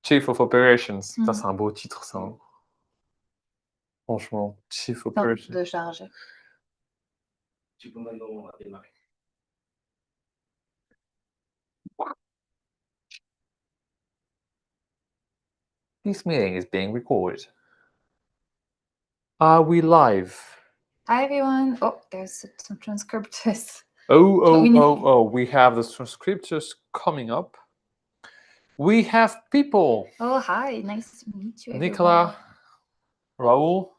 Chief of Operations. Ça, c'est un beau titre, ça. Hein. Franchement, Chief Operations. De charge. Tu peux maintenant démarrer. This meeting is being recorded. Are we live? Hi, everyone. Oh, there's some transcriptors. We have the transcriptors coming up. We have people. Oh, hi. Nice to meet you, Nicola, Raul,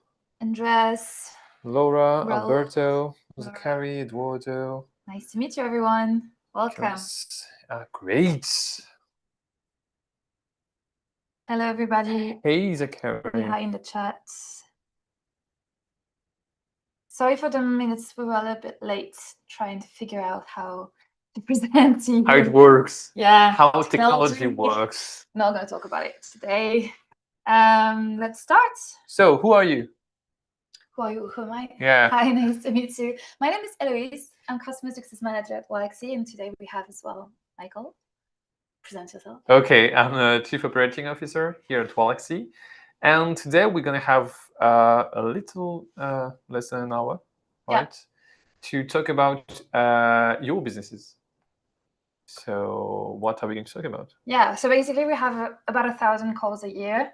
Andres, Laura, Raul, Alberto, Laura. Zachary, Eduardo. Nice to meet you, everyone. Welcome. Great. Hello, everybody. Hey, Zachary. Hi in the chat. Sorry for the minutes. We were a little bit late trying to figure out how to present to you. How it works. Yeah. How technology works. Not going to talk about it today. Let's start. So, who are you? Who are you? Who am I? Yeah. Hi, nice to meet you. My name is Héloïse. I'm Customer Success Manager at Waalaxy, and today we have as well Michael. Present yourself. Okay, I'm the Chief Operating Officer here at Waalaxy. And today we're going to have a little less than an hour, right? To talk about your businesses. So what are we going to talk about? Yeah, so basically we have about 1,000 calls a year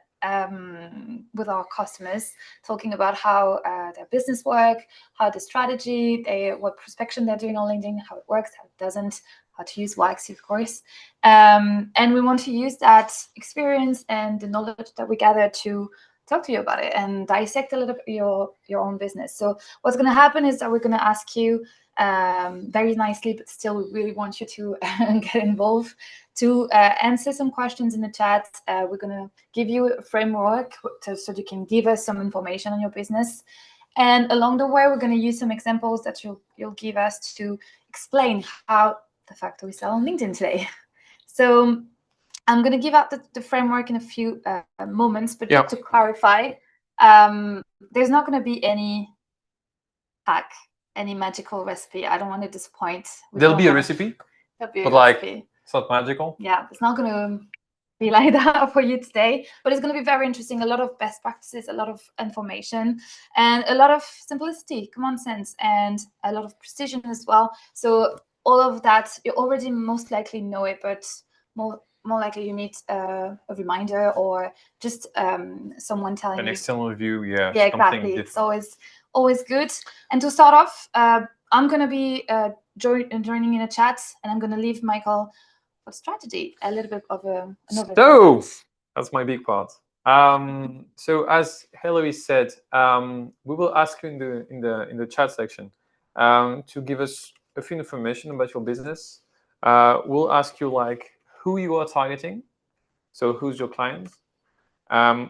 with our customers, talking about how their business work, how the strategy, what prospection they're doing on LinkedIn, how it works, how it doesn't, how to use Waalaxy, of course. And we want to use that experience and the knowledge that we gather to talk to you about it and dissect a little bit your own business. So what's going to happen is that we're going to ask you very nicely, but still we really want you to get involved, to answer some questions in the chat. We're going to give you a framework so you can give us some information on your business. And along the way, we're going to use some examples that you'll give us to explain how the fact that we sell on LinkedIn today. So I'm going to give out the framework in a few moments, but just to clarify, there's not going to be any hack, any magical recipe. I don't want to disappoint. There'll be a recipe, but like it's not magical. Yeah, it's not going to be like that for you today, but it's going to be very interesting. A lot of best practices, a lot of information, and a lot of simplicity, common sense, and a lot of precision as well. So all of that, you already most likely know it, but more likely you need a reminder or just someone telling you. An external view, yeah. Yeah, exactly. It's always good. And to start off, I'm going to be joining in a chat, and I'm going to leave Michael for strategy, a little bit of another. So that's my big part. So as Héloïse said, we will ask you in the chat section to give us a few information about your business. We'll ask you like who you are targeting, so who's your client,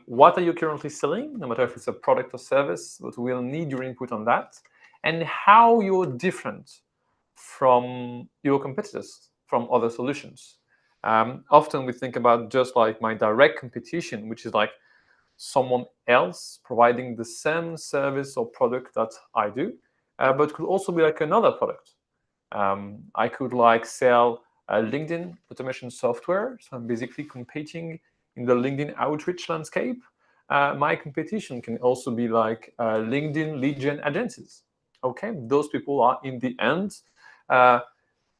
what are you currently selling, no matter if it's a product or service, but we'll need your input on that, and how you're different from your competitors, from other solutions. Often we think about just like my direct competition, which is like someone else providing the same service or product that I do, but could also be like another product. I could like sell LinkedIn automation software. So I'm basically competing in the LinkedIn outreach landscape. My competition can also be like LinkedIn lead gen agencies. Okay, those people are in the end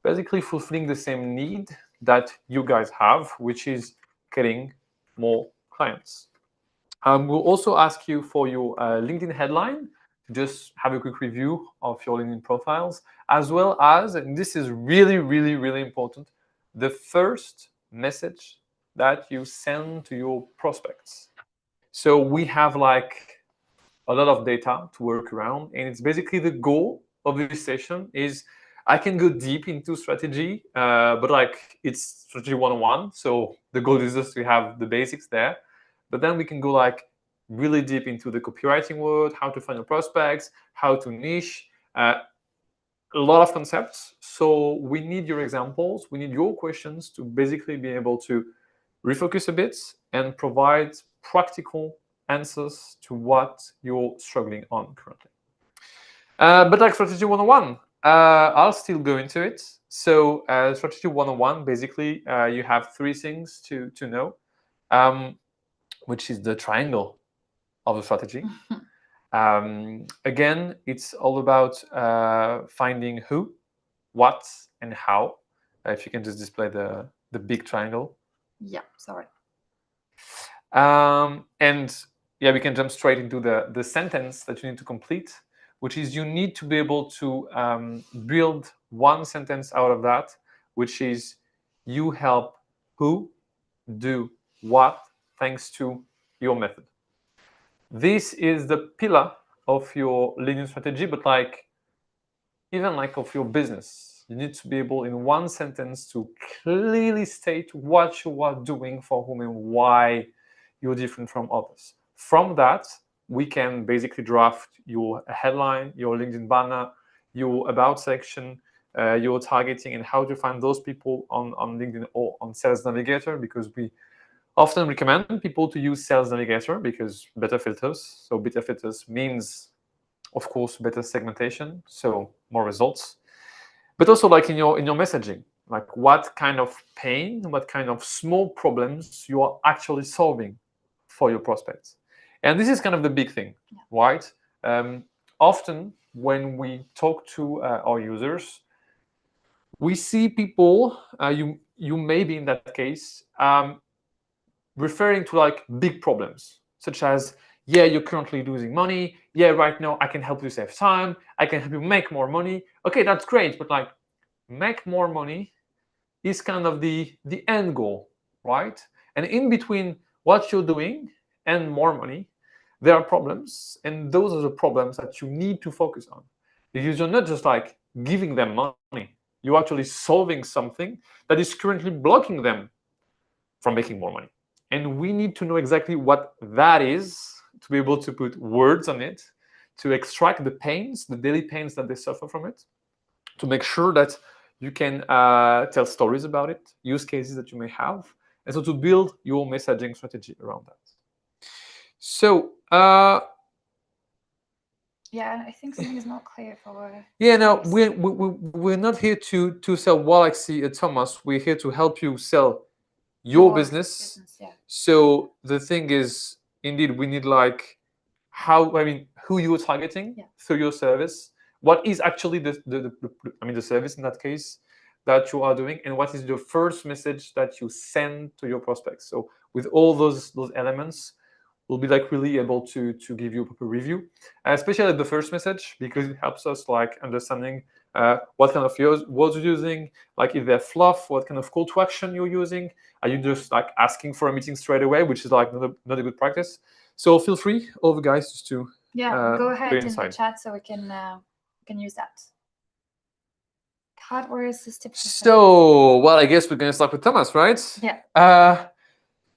basically fulfilling the same need that you guys have, which is getting more clients. We'll also ask you for your LinkedIn headline, just have a quick review of your LinkedIn profiles, as well as, and this is really, really, really important, the first message that you send to your prospects. So we have like a lot of data to work around, and it's basically the goal of this session is I can go deep into strategy, but like it's strategy 101. So the goal is just to have the basics there. But then we can go like really deep into the copywriting world, how to find your prospects, how to niche, a lot of concepts. So we need your examples. We need your questions to basically be able to refocus a bit and provide practical answers to what you're struggling on currently. But like strategy 101, I'll still go into it. So strategy 101, basically, you have three things to know. which is the triangle of the strategy. Again, it's all about finding who, what, and how. If you can just display the big triangle. Yeah, sorry. And yeah, we can jump straight into the sentence that you need to complete, which is you need to be able to build one sentence out of that, which is you help who do what thanks to your method. This is the pillar of your LinkedIn strategy, but like even like of your business, you need to be able in one sentence to clearly state what you are doing for whom and why you're different from others. From that, we can basically draft your headline, your LinkedIn banner, your about section, your targeting, and how to find those people on LinkedIn or on Sales Navigator, because we often recommend people to use Sales Navigator because better filters. So better filters means, of course, better segmentation, so more results. But also like in your messaging, like what kind of pain, what kind of small problems you are actually solving for your prospects. And this is kind of the big thing, right? Often when we talk to our users, we see people, you may be in that case, referring to like big problems, such as, yeah, you're currently losing money. Yeah, right now I can help you save time. I can help you make more money. Okay, that's great, but like make more money is kind of the end goal, right? And in between what you're doing and more money, there are problems, and those are the problems that you need to focus on. Because you're not just like giving them money, you're actually solving something that is currently blocking them from making more money. And we need to know exactly what that is to be able to put words on it, to extract the pains, the daily pains that they suffer from it, to make sure that you can tell stories about it, use cases that you may have, and so to build your messaging strategy around that. So, yeah, I think something is not clear for. Yeah, no, we're not here to sell Waalaxy, Thomas. We're here to help you sell your business. Yeah. So the thing is, indeed, we need like who you're targeting through your service. What is actually the service in that case that you are doing, and what is the first message that you send to your prospects. So with all those elements, we'll be like really able to give you a proper review, especially the first message, because it helps us like understanding what kind of words you're using, like if they're fluff, what kind of call to action you're using. Are you just like asking for a meeting straight away, which is like not a good practice? So feel free, all the guys, just to go ahead in the chat so we can use that. Hardware assisted. So, well, I guess we're going to start with Thomas, right? Yeah.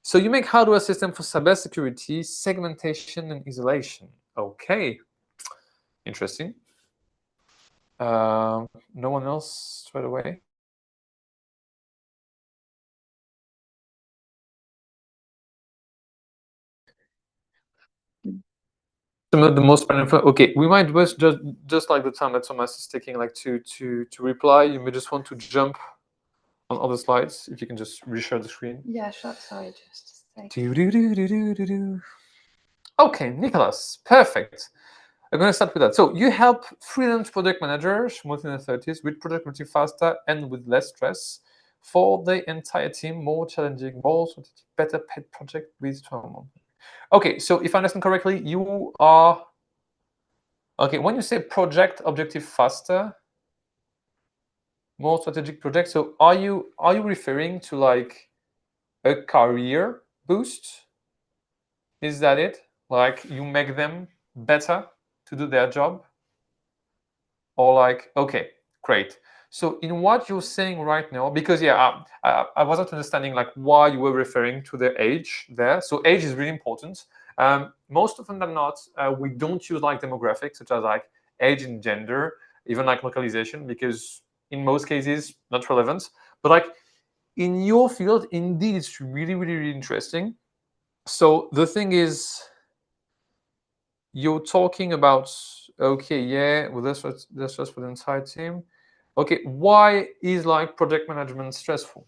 So you make hardware system for cybersecurity, segmentation, and isolation. Okay, interesting. No one else straight away? Some of the most important. Okay, we might just like the time that Thomas is taking, like to reply. You may just want to jump on other slides if you can just reshare the screen. Yeah, sure. Sorry, just a second. Okay, Nicholas, perfect. I'm going to start with that. So you help freelance project managers, multi 30s, with productivity faster and with less stress for the entire team, more challenging, more better paid project with 12 months. Okay, so if I understand correctly, you are okay. When you say project objective faster, more strategic project, so are you referring to like a career boost? Is that it? Like you make them better to do their job? Or like, okay, great. So in what you're saying right now, because I wasn't understanding like why you were referring to the age there. So age is really important. Most often than not, we don't use like demographics such as like age and gender, even like localization, because in most cases not relevant. But like in your field, indeed, it's really, really, really interesting. So the thing is, you're talking about, okay, yeah, well, that's just for the entire team. Okay, why is like project management stressful?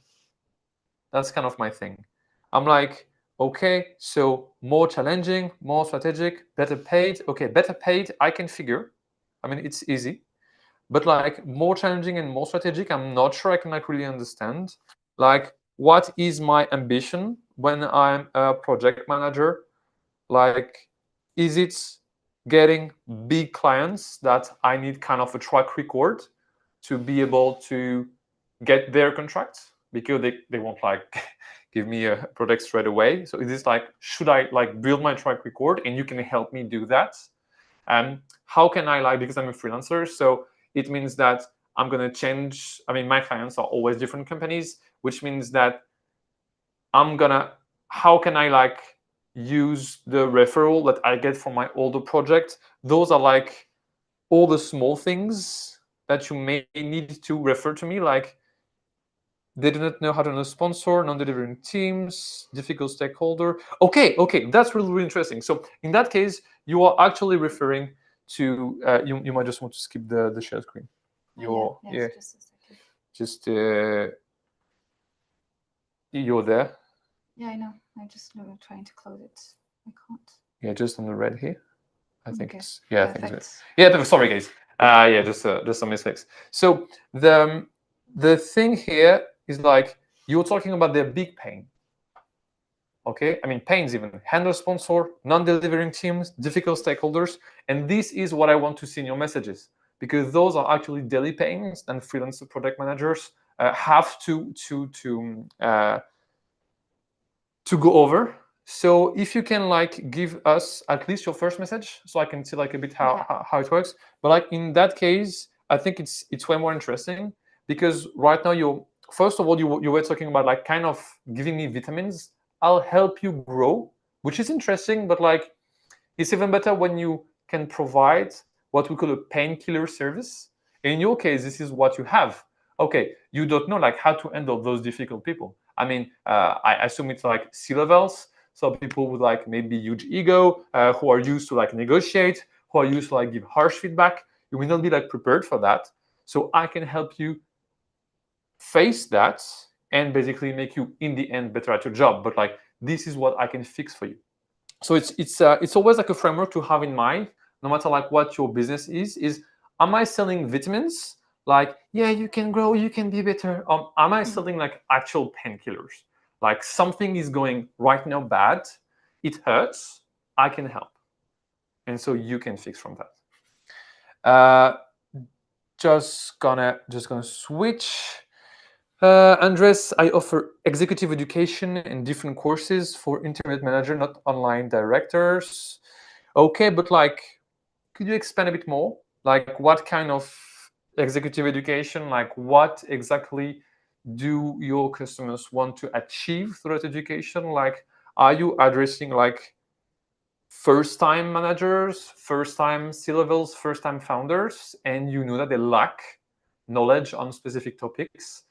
That's kind of my thing. I'm like, Okay, so more challenging, more strategic, better paid. Okay, better paid, I can figure. I mean, it's easy. But like more challenging and more strategic, I'm not sure I can like really understand. Like, what is my ambition when I'm a project manager? Like, is it getting big clients that I need kind of a track record to be able to get their contracts? Because they won't like give me a product straight away. So is this like, should I like build my track record and you can help me do that? How can I like, because I'm a freelancer, so it means that I'm going to change. I mean, my clients are always different companies, which means that how can I like use the referral that I get from my older project? Those are like all the small things that you may need to refer to me, like they do not know how to run a sponsor, non-delivering teams, difficult stakeholder. Okay, that's really, really interesting. So in that case, you are actually referring to, you might just want to skip the share screen. Yes, just a second. Just, you're there. Yeah, I know. I just trying to close it. I can't. Yeah, just on the red here. I think Okay. it's, yeah, Perfect. I think it's good. Yeah, sorry guys. Yeah, just some mistakes. So the thing here is like, you're talking about their big pain. Okay, I mean, pains even, handle sponsor, non-delivering teams, difficult stakeholders, and this is what I want to see in your messages, because those are actually daily pains and freelance product managers have to go over. So if you can like give us at least your first message, so I can see like a bit how it works. But like in that case, I think it's way more interesting, because right now you first of all you were talking about like kind of giving me vitamins. I'll help you grow, which is interesting, but like it's even better when you can provide what we call a painkiller service. In your case, this is what you have. Okay, you don't know like how to handle those difficult people. I mean, I assume it's like C-levels, so people with like maybe huge ego, who are used to like negotiate, who are used to like give harsh feedback. You will not be like prepared for that. So I can help you face that and basically make you in the end better at your job. But like this is what I can fix for you. So it's always like a framework to have in mind, no matter like what your business is am I selling vitamins? Like, yeah, you can grow, you can be better. Am I selling like actual painkillers? Like something is going right now bad, it hurts, I can help. And so you can fix from that. Just gonna switch. Andres, I offer executive education and different courses for internet manager, not online directors. Okay, but like, could you expand a bit more? Like, what kind of executive education? Like, what exactly do your customers want to achieve through that education? Like, are you addressing like first-time managers, first-time C-levels, first-time founders, and you know that they lack knowledge on specific topics?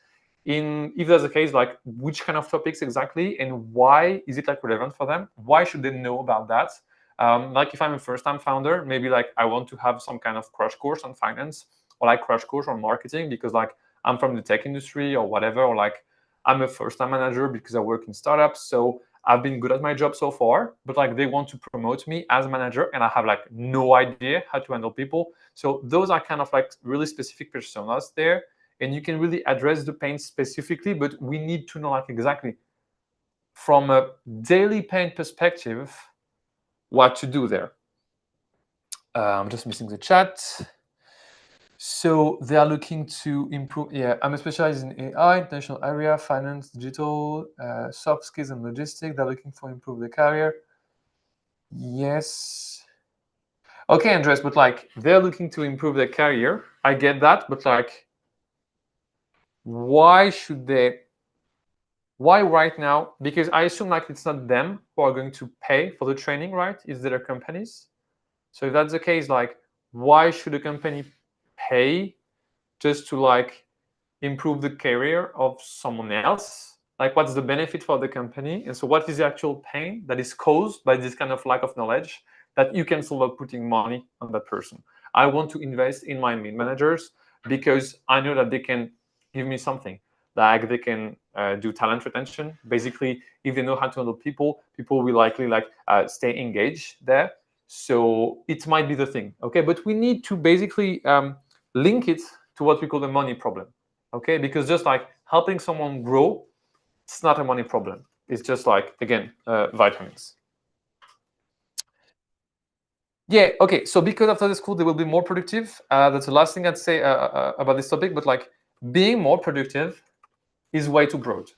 If that's the case, like which kind of topics exactly, and why is it like relevant for them? Why should they know about that? Like if I'm a first-time founder, maybe like I want to have some kind of crash course on finance, or like crash course on marketing, because like I'm from the tech industry or whatever, or like I'm a first-time manager because I work in startups, so I've been good at my job so far, but like they want to promote me as a manager and I have like no idea how to handle people. So those are kind of like really specific personas there, and you can really address the pain specifically, but we need to know like exactly from a daily pain perspective what to do there. I'm just missing the chat. So they are looking to improve. Yeah, I'm specialized in AI, international area, finance, digital, soft skills and logistics. They're looking for improve their career. Yes. Okay, Andres, but like they're looking to improve their career. I get that, but like, why right now? Because I assume like it's not them who are going to pay for the training, right? It's their companies. So if that's the case, like, why should a company pay just to like improve the career of someone else? Like, what's the benefit for the company? And so what is the actual pain that is caused by this kind of lack of knowledge that you can solve by putting money on that person? I want to invest in my mid managers because I know that they can give me something. Like they can do talent retention. Basically, if they know how to handle people, people will likely like stay engaged there. So it might be the thing, okay? But we need to basically link it to what we call the money problem, okay? Because just like helping someone grow, it's not a money problem. It's just like, again, vitamins. Yeah, okay. So because after the school, they will be more productive. That's the last thing I'd say about this topic. But like being more productive is way too broad,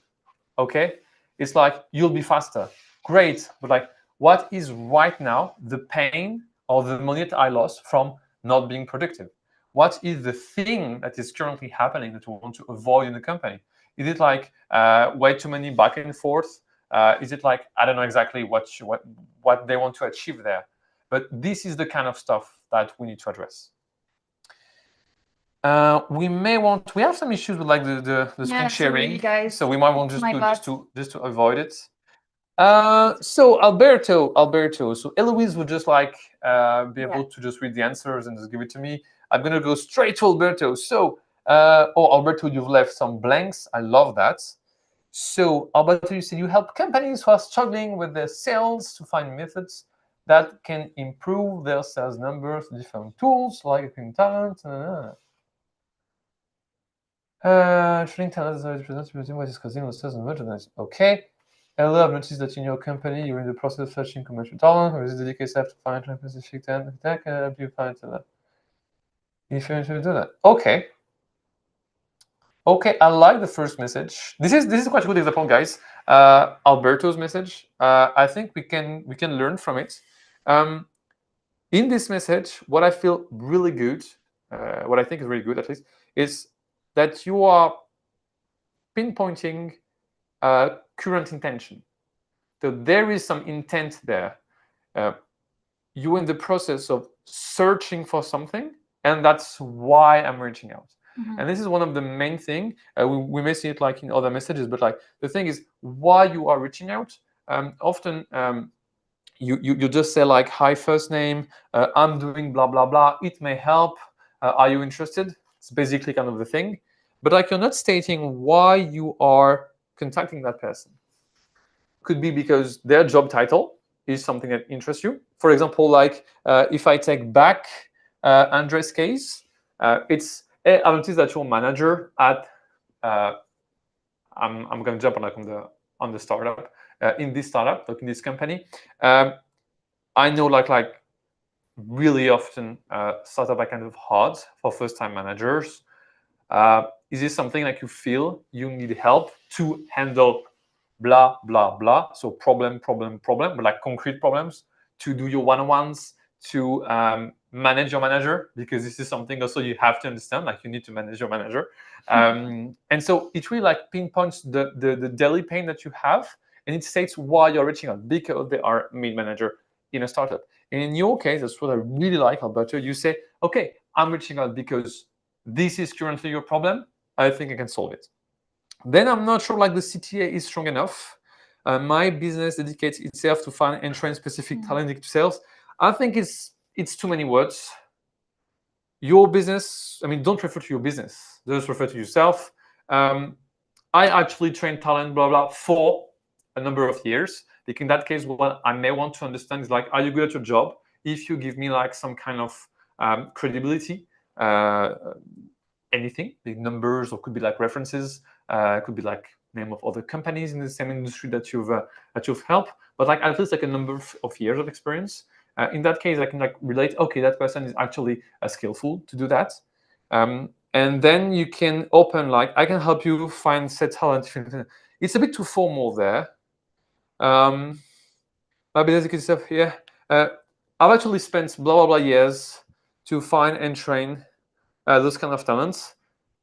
okay? It's like you'll be faster. Great. But like what is right now the pain or the money that I lost from not being productive? What is the thing that is currently happening that we want to avoid in the company? Is it like way too many back and forth? Is it like, I don't know exactly what they want to achieve there? But this is the kind of stuff that we need to address. We have some issues with like the screen sharing, guys. so we might want just to avoid it. So Alberto, so Héloïse would just like be able to just read the answers and just give it to me. I'm gonna go straight to Alberto. So, Alberto, you've left some blanks. I love that. So, Alberto, you said you help companies who are struggling with their sales to find methods that can improve their sales numbers, different tools like talent. Training talent is always presented by discussing the sales and merchandise. Okay. Ella, I've noticed that in your company, you're in the process of searching commercial talent, or is it dedicated staff to find a specific talent? That can help you find talent. If you're interested in that. Okay. Okay, I like the first message. This is quite a good example, guys. Alberto's message. I think we can learn from it. In this message, what I feel really good, what I think is really good at least, is that you are pinpointing current intention. So there is some intent there. You're in the process of searching for something, and that's why I'm reaching out. And this is one of the main thing. We may see it like in other messages, but like the thing is why you are reaching out. Often you just say like, hi, first name, I'm doing blah blah blah. It may help. Are you interested? It's basically kind of the thing. But like you're not stating why you are contacting that person. Could be because their job title is something that interests you. For example, like if I take back Andre's case, it's I noticed that your manager at I'm going to jump on the startup in this startup, like in this company. I know like really often startup are kind of hard for first-time managers. Is this something like you feel you need help to handle blah, blah, blah? So problem, but like concrete problems, to do your one-on-ones, to manage your manager, because this is something also you have to understand, like you need to manage your manager. And so it really like pinpoints the daily pain that you have, and it states why you're reaching out, because they are mid-manager in a startup. And in your case, that's what I really like, Alberto. You say, okay, I'm reaching out because this is currently your problem. I think I can solve it. Then I'm not sure like the CTA is strong enough. My business dedicates itself to find and train specific talent to sales. I think it's too many words. Your business, I mean, don't refer to your business. Just refer to yourself. I actually train talent, blah, blah, for a number of years. Like in that case, what I may want to understand is like, are you good at your job? If you give me like some kind of credibility, anything, the numbers, or could be like references, could be like name of other companies in the same industry that you've helped, but like at least like a number of years of experience. In that case, I can like relate. Okay, that person is actually skillful to do that. And then you can open like, I can help you find set talent. It's a bit too formal there. Maybe there's good stuff here. I've actually spent blah blah blah years to find and train those kind of talents.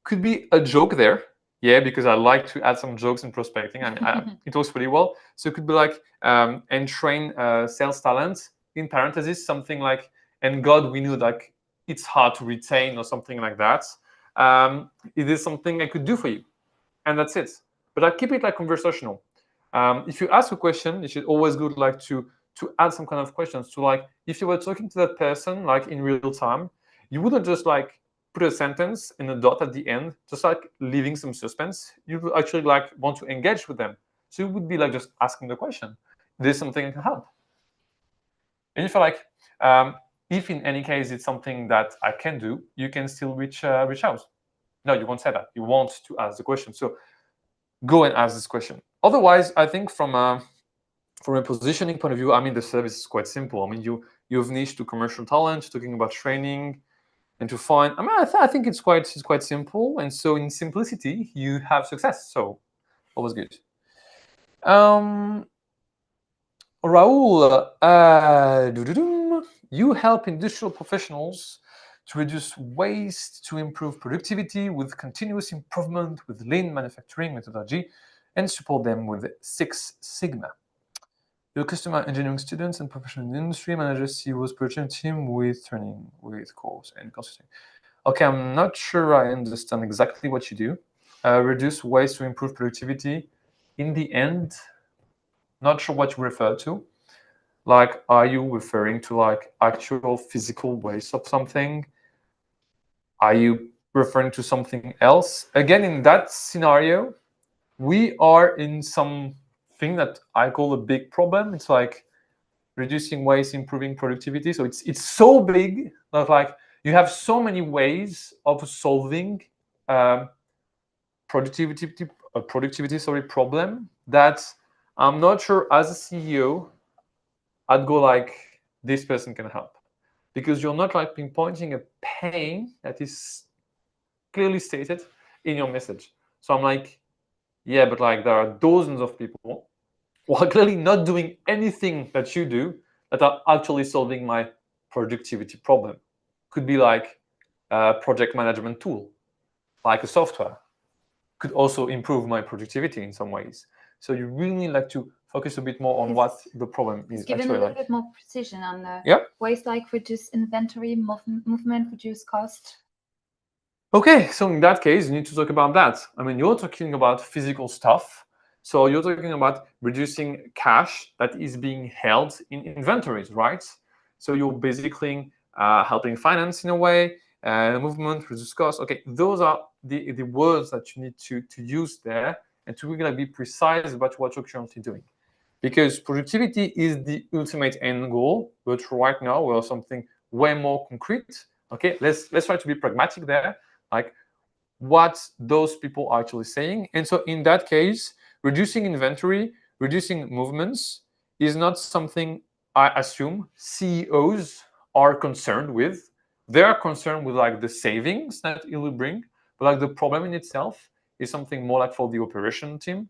Could be a joke there, yeah, because I like to add some jokes in prospecting, and it works pretty well. So it could be like and train sales talent, in parentheses, something like, and God, we knew like it's hard to retain or something like that. It is something I could do for you, and that's it. But I keep it like conversational. If you ask a question, it should always good like to add some kind of questions to like, if you were talking to that person like in real time, you wouldn't just like put a sentence and a dot at the end, just like leaving some suspense. You would actually like want to engage with them. So it would be like just asking the question, there's something I can help. And you feel like, if in any case it's something that I can do, you can still reach out. No, you won't say that. You want to ask the question. So go and ask this question. Otherwise, I think from a positioning point of view, I mean, the service is quite simple. I mean, you've niched to commercial talent, talking about training, and to find. I mean, I think it's quite simple. And so in simplicity, you have success. So always good. Raoul, you help industrial professionals to reduce waste, to improve productivity with continuous improvement with lean manufacturing methodology, and support them with Six Sigma. Your customer engineering students and professional industry managers, CEOs, production team with training, with course and consulting. Okay, I'm not sure I understand exactly what you do. Reduce waste to improve productivity. In the end, not sure what you refer to. Like, are you referring to like actual physical waste of something? Are you referring to something else? Again, in that scenario, we are in something that I call a big problem. It's like reducing waste, improving productivity. So it's so big that like you have so many ways of solving productivity problem that I'm not sure as a CEO I'd go like this person can help, because you're not like pinpointing a pain that is clearly stated in your message. So I'm like, yeah, but like there are dozens of people who are clearly not doing anything that you do that are actually solving my productivity problem. Could be like a project management tool, like a software, could also improve my productivity in some ways. So you really like to focus a bit more on what the problem is. Given actually a little like. bit more precision on the Yeah. ways like reduce inventory, movement, reduce cost. Okay, so in that case, you need to talk about that. I mean, you're talking about physical stuff. So you're talking about reducing cash that is being held in inventories, right? So you're basically helping finance in a way, movement, reduce cost. Okay, those are the words that you need to use there and to really be precise about what you're currently doing. Because productivity is the ultimate end goal, but right now we're something way more concrete. Okay, let's try to be pragmatic there, like what those people are actually saying. And so in that case, reducing inventory, reducing movements is not something I assume CEOs are concerned with. They are concerned with like the savings that it will bring, but like the problem in itself is something more like for the operation team.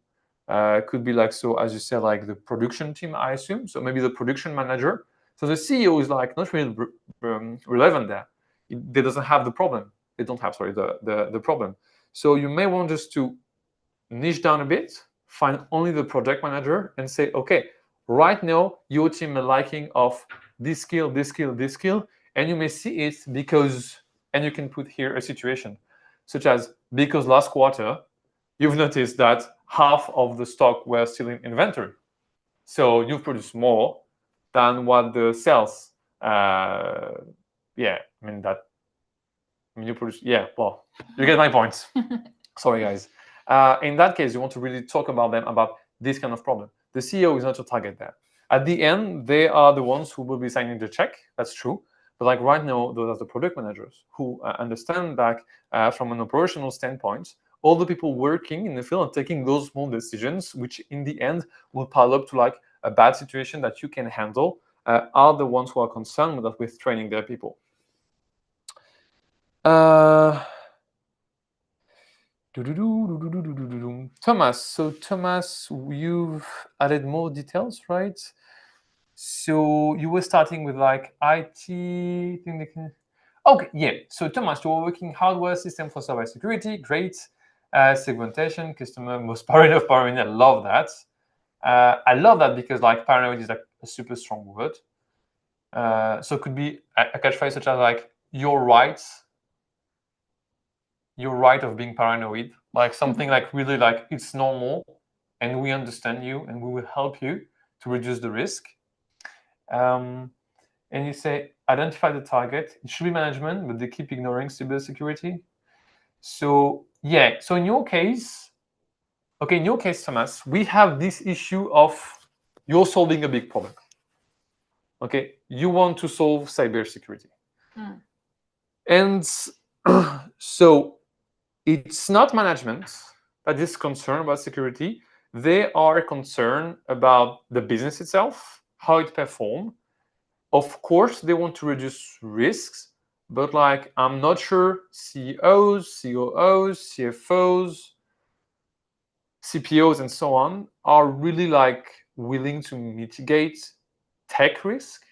Could be like, so as you said, like the production team, I assume. So maybe the production manager. So the CEO is like not really relevant there. They doesn't have the problem. They don't have, sorry, the problem. So you may want just to niche down a bit, find only the project manager and say, okay, right now your team is liking of this skill, this skill, this skill, and you may see it because, and you can put here a situation, such as because last quarter, you've noticed that half of the stock were still in inventory. So you've produced more than what the sales, yeah, I mean, you produce, yeah, well, you get my point. Sorry, guys. In that case, you want to really talk about them, about this kind of problem. The CEO is not your target there. At the end, they are the ones who will be signing the check. That's true. But like right now, those are the product managers who understand that from an operational standpoint, all the people working in the field and taking those small decisions, which in the end will pile up to like a bad situation that you can handle, are the ones who are concerned with training their people. Thomas, so Thomas, you've added more details, right? So you were starting with like IT. Okay, yeah. So Thomas, you were working hardware system for cybersecurity. Great. Segmentation, customer most paranoid of paranoid. I love that. I love that because like paranoid is like a super strong word. So it could be a catchphrase such as like you're right of being paranoid, like something like really like it's normal and we understand you and we will help you to reduce the risk. And you say identify the target. It should be management, but they keep ignoring cybersecurity. So yeah, so in your case, Thomas, we have this issue of you're solving a big problem. Okay, you want to solve cybersecurity. And so it's not management that is concerned about security. They are concerned about the business itself, how it performs. Of course, they want to reduce risks, but like I'm not sure CEOs, COOs, CFOs, CPOs, and so on are really like willing to mitigate tech risk.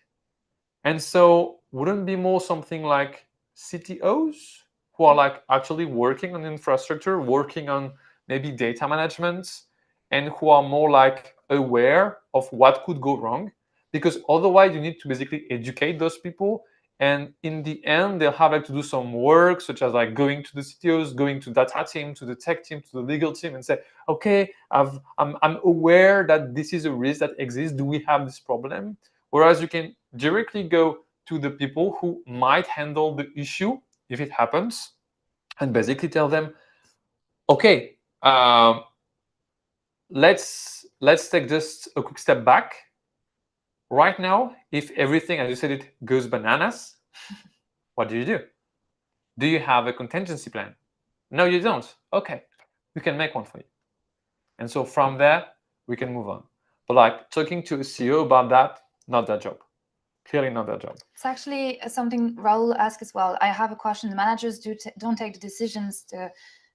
And so wouldn't be more something like CTOs who are like actually working on infrastructure, working on maybe data management, and who are more like aware of what could go wrong? Because otherwise you need to basically educate those people, and in the end they'll have like to do some work, such as like going to the CTOs, going to data team, to the tech team, to the legal team, and say, okay, I'm aware that this is a risk that exists. Do we have this problem? Whereas you can directly go to the people who might handle the issue if it happens, and basically tell them, okay, let's take just a quick step back. Right now, if everything, as you said, it goes bananas, what do? Do you have a contingency plan? No, you don't. Okay, we can make one for you. And so from there, we can move on. But like talking to a CEO about that, not their job. Clearly not their job. It's actually something Raul asked as well. I have a question. The managers don't take the decisions. The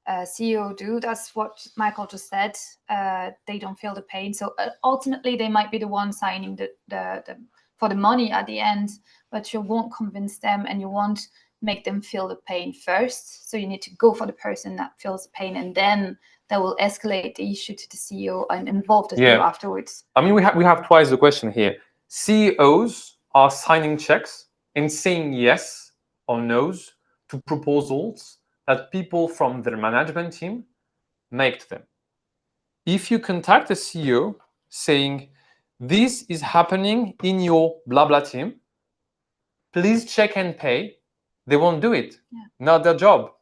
CEO do. That's what Michael just said. They don't feel the pain. So ultimately, they might be the one signing the for the money at the end, but you won't convince them, and you won't make them feel the pain first. So you need to go for the person that feels the pain, and then they will escalate the issue to the CEO and involve the CEO afterwards. I mean, we have twice the question here. CEOs are signing checks and saying yes or no's to proposals that people from their management team make to them. If you contact a CEO saying, this is happening in your blah blah team, please check and pay, they won't do it. Not their job.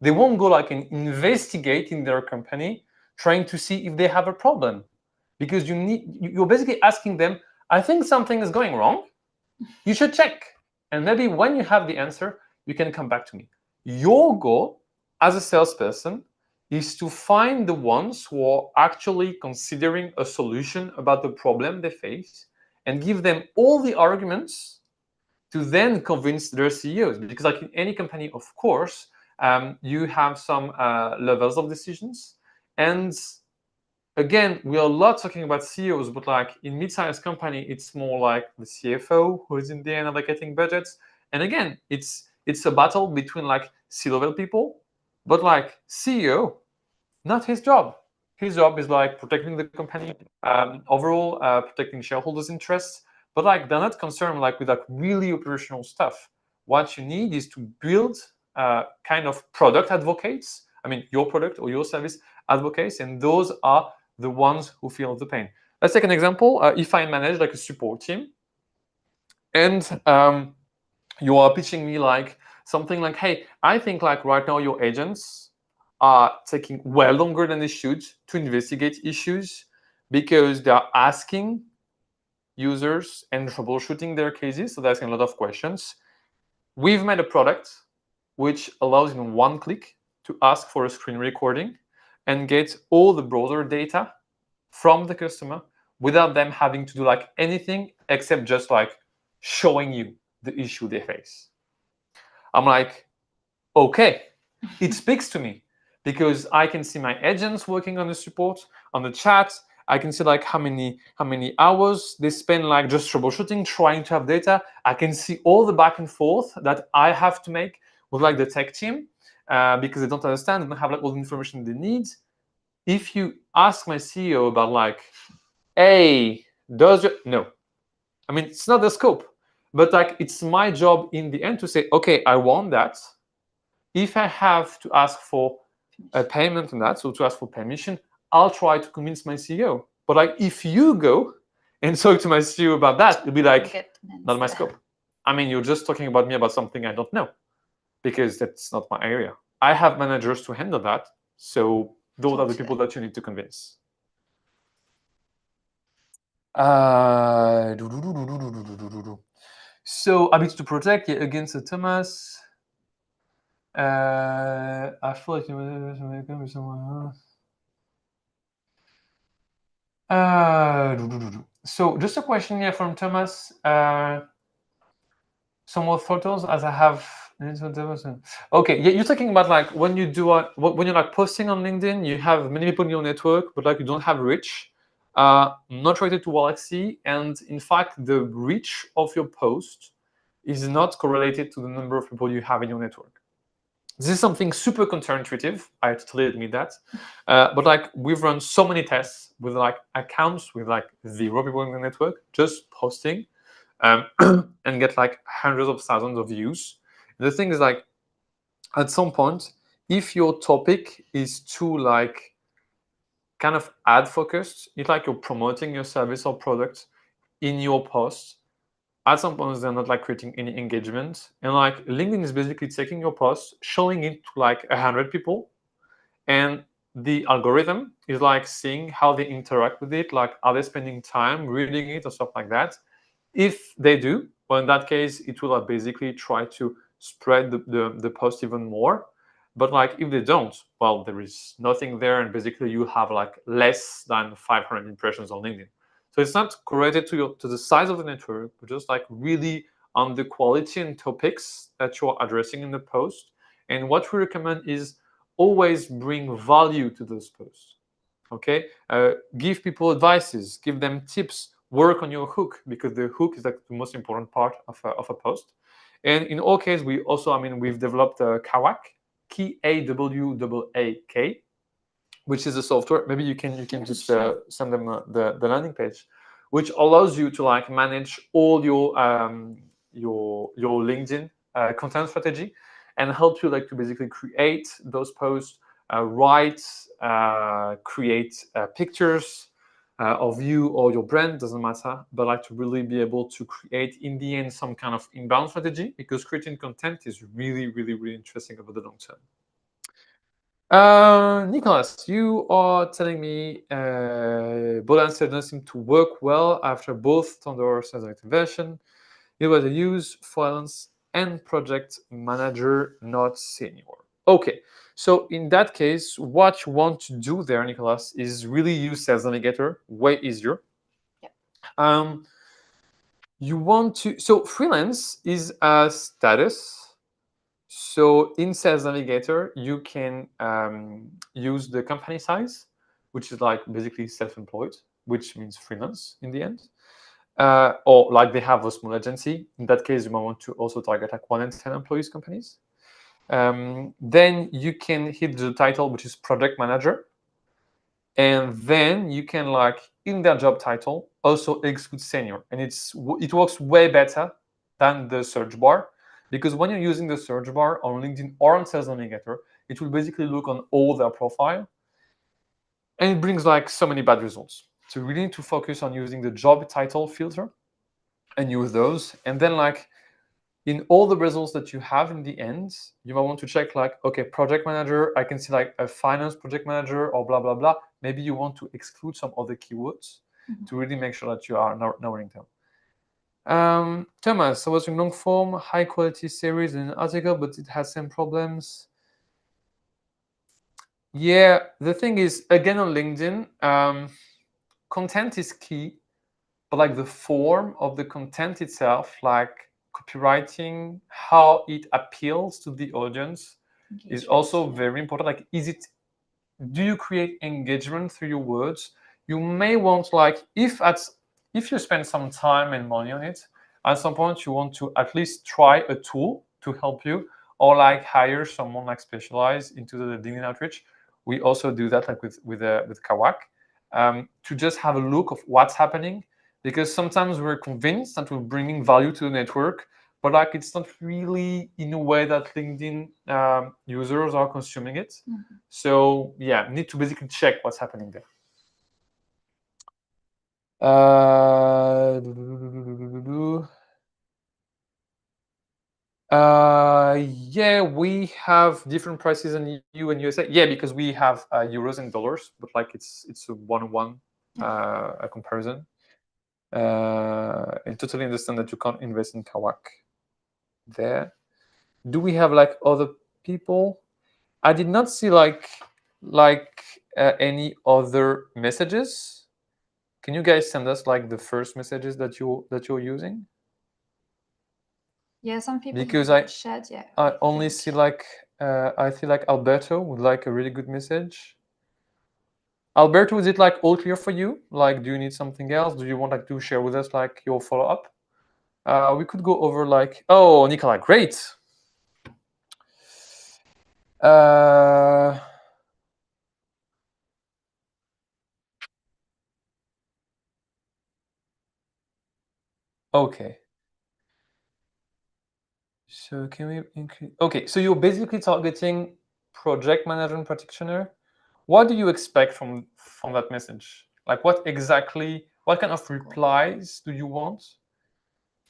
They won't go like and investigate in their company trying to see if they have a problem, because you're basically asking them, I think something is going wrong, you should check, and maybe when you have the answer you can come back to me. Your goal as a salesperson is to find the ones who are actually considering a solution about the problem they face and give them all the arguments to then convince their CEOs. Because like in any company, of course, you have some levels of decisions. And again, we are a lot talking about CEOs, but like in mid-sized company, it's more like the CFO who is in the end allocating budgets. And again, it's a battle between like C-level people, but like CEO, not his job. His job is like protecting the company overall, protecting shareholders' interests. But like they're not concerned like with like really operational stuff. What you need is to build kind of product advocates. I mean, your product or your service advocates, and those are the ones who feel the pain. Let's take an example. If I manage like a support team, and you are pitching me like something like, hey, I think like right now your agents are taking well longer than they should to investigate issues because they are asking users and troubleshooting their cases. So they're asking a lot of questions. We've made a product which allows in one click to ask for a screen recording and get all the browser data from the customer without them having to do like anything except just like showing you the issue they face. I'm like, okay, it speaks to me because I can see my agents working on the support, on the chat. I can see like how many hours they spend like just troubleshooting, trying to have data. I can see all the back and forth that I have to make with like the tech team because they don't understand, they don't have like all the information they need. If you ask my CEO about like, hey, no, I mean, it's not the scope, but like it's my job in the end to say, okay, I want that. If I have to ask for a payment on that, so to ask for permission, I'll try to convince my CEO. But like if you go and talk to my CEO about that, it'll be like, not my scope. I mean, you're just talking about me about something I don't know, because that's not my area. I have managers to handle that. So those are the people that you need to convince. So habits to protect, yeah, against Thomas. I feel like you with someone else. So just a question here from Thomas. Some more photos as I have. Okay, yeah, you're talking about like when you do when you're like posting on LinkedIn, you have many people in your network, but like you don't have reach. Not related to Waalaxy, and in fact, the reach of your post is not correlated to the number of people you have in your network. This is something super counterintuitive. I totally admit that. But like we've run so many tests with like accounts with like 0 people in the network, just posting, and get like hundreds of thousands of views. The thing is like, at some point, if your topic is too like kind of ad focused, it's like you're promoting your service or product in your post, at some point they're not like creating any engagement. And like LinkedIn is basically taking your post, showing it to like 100 people, and the algorithm is like seeing how they interact with it, like are they spending time reading it or stuff like that. If they do, well, in that case, it will basically try to spread the post even more. But like if they don't, well, there is nothing there, and basically you have like less than 500 impressions on LinkedIn. So it's not correlated to the size of the network, but just like really on the quality and topics that you're addressing in the post. And what we recommend is always bring value to those posts. Okay, give people advices, give them tips, work on your hook, because the hook is like the most important part of a post. And in our case, we also, I mean, we've developed Kawak, Kawak, which is a software. Maybe you can just send them the landing page, which allows you to like manage all your LinkedIn content strategy, and help you like to basically create those posts, write, create pictures of you or your brand, doesn't matter, but like to really be able to create in the end some kind of inbound strategy, because creating content is really, really, really interesting over the long term. Nicholas, you are telling me both answers don't seem to work well after both Thunder Sales Activation. It was a use, freelance, and project manager, not senior. Okay, so in that case, what you want to do there, Nicholas, is really use Sales Navigator, way easier. Yeah. You want to, so freelance is a status. So in Sales Navigator, you can use the company size, which is like basically self-employed, which means freelance in the end. Or like they have a small agency. In that case, you might want to also target like 1 and 10 employees companies. Then you can hit the title, which is project manager. And then you can like in their job title also exclude senior. And it works way better than the search bar, because when you're using the search bar on LinkedIn or on Sales Navigator, it will basically look on all their profile, and it brings like so many bad results. So you really need to focus on using the job title filter and use those. And then like in all the results that you have in the end, you might want to check like, okay, project manager, I can see like a finance project manager or blah, blah, blah. Maybe you want to exclude some other keywords to really make sure that you are narrowing down. Thomas, I was in long form, high quality series in an article, but it has some problems. Yeah, the thing is, again, on LinkedIn, content is key, but like the form of the content itself, like copywriting, how it appeals to the audience is also very important. Like, do you create engagement through your words? You may want like, if you spend some time and money on it, at some point you want to at least try a tool to help you, or like hire someone like specialized into the LinkedIn outreach. We also do that like with Kawak, to just have a look of what's happening, because sometimes we're convinced that we're bringing value to the network, but like it's not really in a way that LinkedIn users are consuming it. So yeah, need to basically check what's happening there. Yeah, we have different prices in EU and USA. Yeah, because we have euros and dollars, but like it's a one-on-one a comparison. And totally understand that you can't invest in Kawak there. Do we have like other people? I did not see like any other messages. Can you guys send us like the first messages that you're using? Yeah, some people Because shared. Yeah, I only see like I feel like Alberto would like a really good message. Alberto, is it like all clear for you? Like, do you need something else? Do you want like to share with us like your follow-up? We could go over like, oh, Nikolai, great. Okay. So can we increase? Okay, so you're basically targeting project management practitioner. What do you expect from that message? Like, what kind of replies do you want?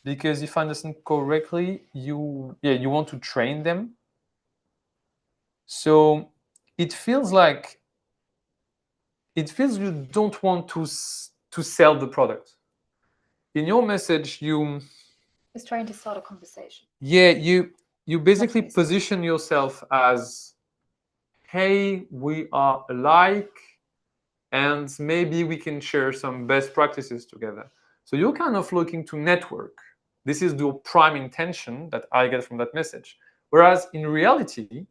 Because if I understand correctly, you want to train them. So it feels you don't want to sell the product. In your message, is trying to start a conversation. Yeah, you basically position yourself as, hey, we are alike, and maybe we can share some best practices together. So you're kind of looking to network. This is the prime intention that I get from that message. Whereas in reality,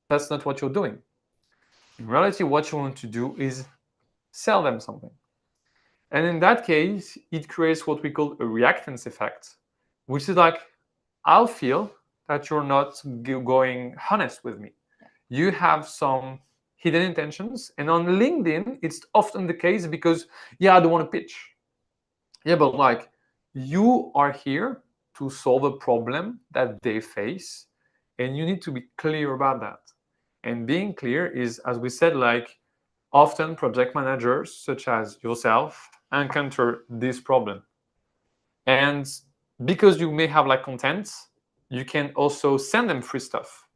that's not what you're doing. In reality, what you want to do is sell them something. And in that case, it creates what we call a reactance effect, which is like, I'll feel that you're not going honest with me. You have some hidden intentions. And on LinkedIn, it's often the case because, yeah, I don't want to pitch. Yeah, but like, you are here to solve a problem that they face, and you need to be clear about that. And being clear is, as we said, like, often project managers such as yourself encounter this problem. And because you may have like content, you can also send them free stuff.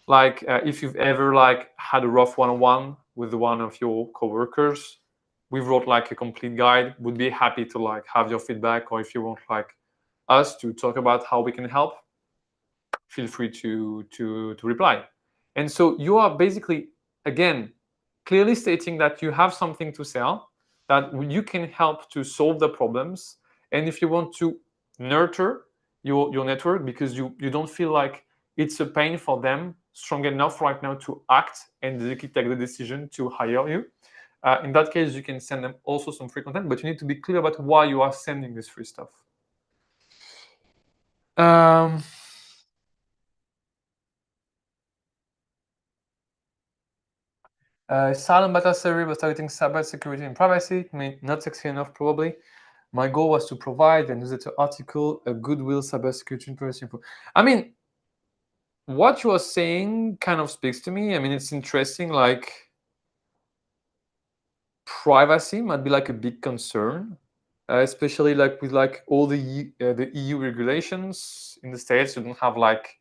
Like if you've ever like had a rough one-on-one with one of your coworkers, we wrote like a complete guide. Would be happy to like have your feedback, or if you want like us to talk about how we can help, feel free to reply. And so you are basically, again, clearly stating that you have something to sell, that you can help to solve the problems. And if you want to nurture your network because you don't feel like it's a pain for them strong enough right now to act and take the decision to hire you, in that case, you can send them also some free content, but you need to be clear about why you are sending this free stuff. Silent beta theory was targeting cybersecurity and privacy. Not sexy enough, probably. My goal was to provide a newsletter article, a goodwill cybersecurity and privacy. I mean, what you are saying kind of speaks to me. I mean, it's interesting. Like, privacy might be like a big concern, especially like with like all the EU regulations in the States. You don't have like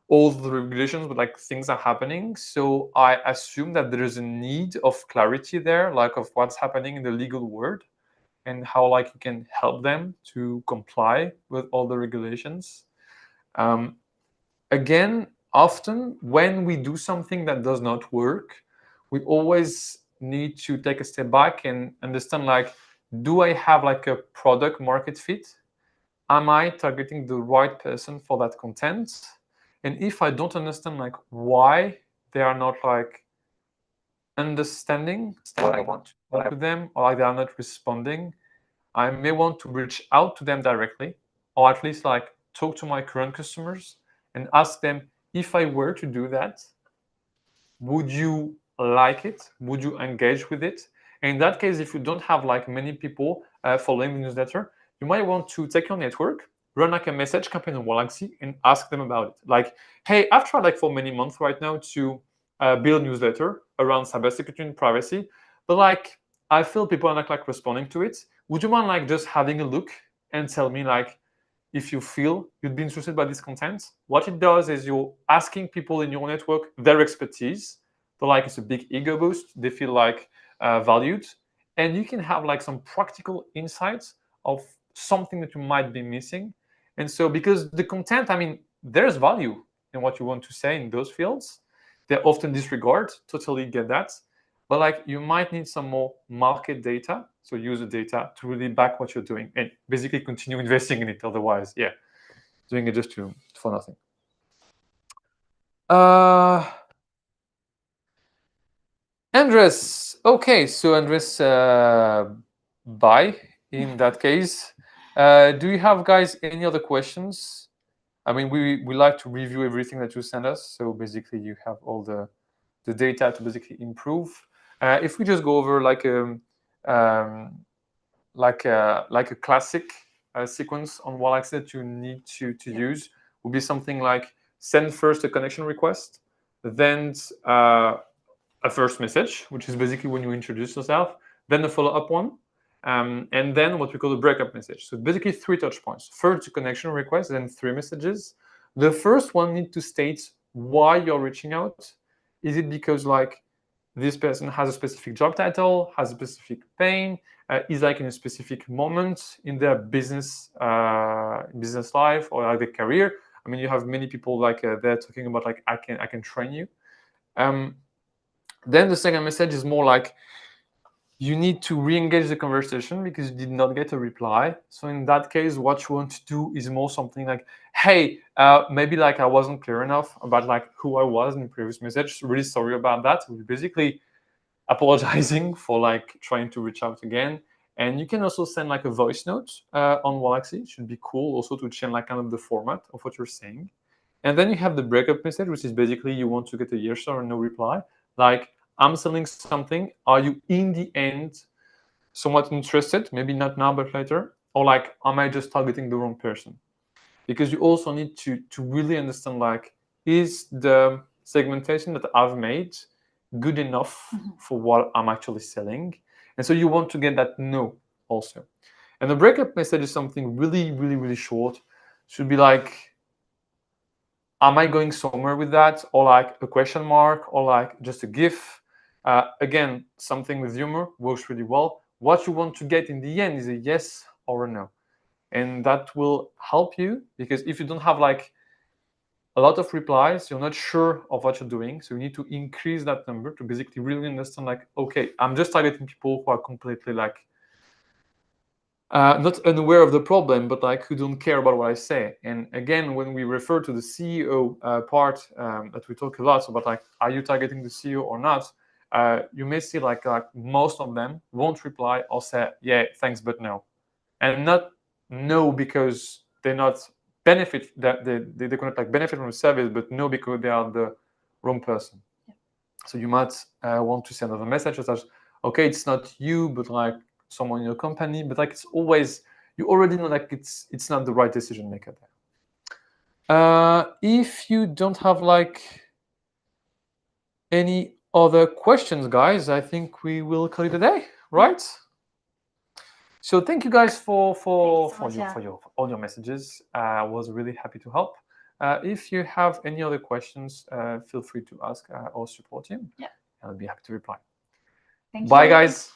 all the regulations, but like things are happening. So I assume that there is a need of clarity there, like of what's happening in the legal world and how like you can help them to comply with all the regulations. Again, often when we do something that does not work, we always need to take a step back and understand, like, do I have like a product market fit? Am I targeting the right person for that content? And if I don't understand like why they are not like understanding what I want to them, or like they are not responding, I may want to reach out to them directly, or at least like talk to my current customers and ask them, if I were to do that, would you like it? Would you engage with it? And in that case, if you don't have like many people following the newsletter, you might want to take your network, run like a message campaign on Waalaxy and ask them about it. Like, hey, I've tried like for many months right now to build a newsletter around cybersecurity and privacy, but like I feel people are not like responding to it. Would you mind like just having a look and tell me like if you feel you'd be interested by this content, what it does is you're asking people in your network their expertise. So like it's a big ego boost. They feel like valued, and you can have like some practical insights of something that you might be missing. And so because the content, I mean, there's value in what you want to say in those fields. They're often disregarded. Totally get that. But like you might need some more market data, so user data to really back what you're doing and basically continue investing in it. Otherwise, yeah, doing it just for nothing. Andres, okay, so Andres, bye in that case. Do you have guys any other questions? I mean, we like to review everything that you send us, so basically you have all the data to basically improve. If we just go over like a classic sequence on Waalaxy that you need to use, would be something like send first a connection request, then a first message, which is basically when you introduce yourself, then a follow-up one, and then what we call the breakup message. So basically 3 touch points. First, a connection request, then 3 messages. The first one needs to state why you're reaching out. Is it because like this person has a specific job title, has a specific pain, is like in a specific moment in their business life or like their career? I mean, you have many people like they're talking about like I can train you. Then the second message is more like you need to re-engage the conversation because you did not get a reply. So in that case, what you want to do is more something like, hey, maybe like I wasn't clear enough about like who I was in the previous message. Really sorry about that. We're basically apologizing for like trying to reach out again. And you can also send like a voice note on Waalaxy. It should be cool also to change like kind of the format of what you're saying. And then you have the breakup message, which is basically you want to get a yes or no reply. Like, I'm selling something. Are you in the end somewhat interested? Maybe not now, but later. Or like, am I just targeting the wrong person? Because you also need to really understand like, is the segmentation that I've made good enough for what I'm actually selling? And so you want to get that no also. And the breakup message is something really, really, really short. Should be like, am I going somewhere with that? Or like a question mark, or like just a GIF. Again, something with humor works really well. What you want to get in the end is a yes or a no. And that will help you, because if you don't have like a lot of replies, you're not sure of what you're doing. So you need to increase that number to basically really understand like, okay, I'm just targeting people who are completely like, not unaware of the problem, but like who don't care about what I say. And again, when we refer to the CEO part that we talk a lot about, like, are you targeting the CEO or not? You may see like most of them won't reply or say, yeah, thanks, but no. And not no because they're not benefit, that they cannot like benefit from the service, but no because they are the wrong person. Yeah. So you might want to send another message such as, okay, it's not you, but like someone in your company, but like it's always, you already know like it's not the right decision maker there. If you don't have like any other questions, guys, I think we will call it a day, right? So thank you guys for all your messages. I was really happy to help. If you have any other questions, feel free to ask our support team. Yeah. I'll be happy to reply. Thank you. Bye, guys.